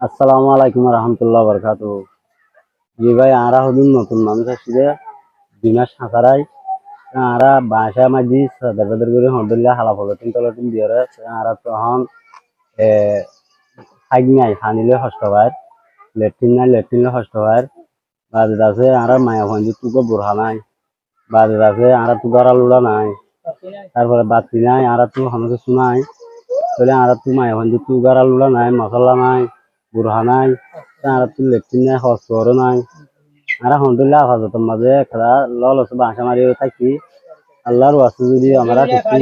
আসসালামু আলাইকুম রহমতুল্লাহ বরকাতু। জি ভাই, আরা হদুন নতুন মানুষ আসছে বিনা সাঁতারাই আরা বাসা মাঝি সাদার বাদার করে হরদুল্লাহ হালা ফলটিন তলটিন দিয়ে আরা তখন খাই নাই খানিলে হস্ত হয়, লেট্রিন নাই লেট্রিনলে হস্ত হয়। বাজে আছে আরা মায়া ভঞ্জি তুকো বুড়া নাই, বাজে আছে আরা তুকারা লুড়া নাই, তারপরে বাতি নাই আরা তু হামকে শুনাই বলে আরা তু মায়া ভঞ্জি তুকারা লুড়া নাই, মশলা নাই, বুড়া নাই, আরা তু লেট্রিন নাই হস্ত নাই। আমরা আলহামদুলিল্লাহ আপাতত মাঝে খেলা লল আছে বাসা মারি থাকি। আল্লাহর ওয়াস্তে যদি আমরা কিছু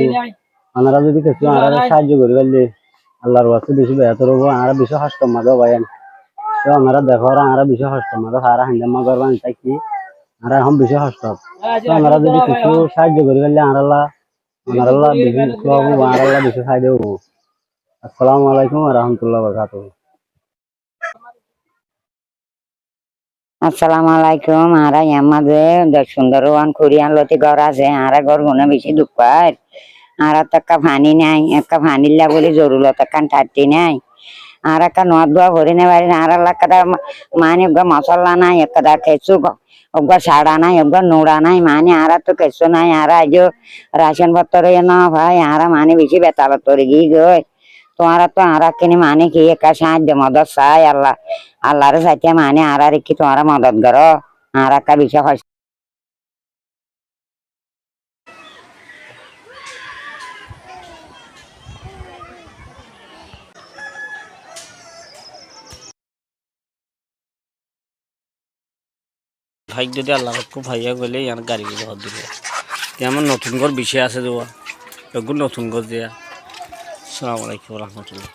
আমরা যদি কিছু আমরা সাহায্য করি পারলে আল্লাহর ওয়াস্তে বেশি বেহতর হবো। আমরা বেশি কষ্ট মাঝে ভাই তো আমরা দেখো আমরা বেশি কষ্ট মাঝে হারা হান্ডামা করবান থাকি। আমরা এখন বেশি কষ্ট তো আমরা যদি কিছু সাহায্য করি পারলে আমরা বেশি হবো, আমরা বেশি ফায়দা হবো। আসসালামু আলাইকুম রহমতুল্লাহ বরকাতুহ। আসসালামু আলাইকুম। আরা ইয়ামাদে সুন্দরবন খুরিয়ান লতি ঘর আছে। আরা ঘর গুনে বেশি দুঃখ পায়। আরা তো একটা পানি নাই, একটা পানির বলে জরুরত একখান ঠাট্টি নাই। আর একটা নদ দোয়া ভরি নে বাড়ি আর একটা মানে মশলা নাই, একটা কেঁচু ওগা সাড়া নাই, ওগা নোড়া নাই, মানে আর তো কেঁচু নাই। আর আজ রাশন পত্র না ভাই, আর মানে বেশি বেতাল তরি গিয়ে গই তোমারা তো আর কিনে মানে কি একা সাহায্য মদত চাই আল্লাহ আল্লাহর চাইতে মানে আর কি তোমারা মদত করো আর একটা বিষয় হয়। ভাই যদি আল্লাহ খুব ভাইয়া গেলে ইয়ার গাড়ি ঘর দিলে আমার নতুন ঘর বিষয় আছে দেওয়া এগুলো নতুন ঘর দেয়া। আসসালামু আলাইকুম রহমতুল্লাহ।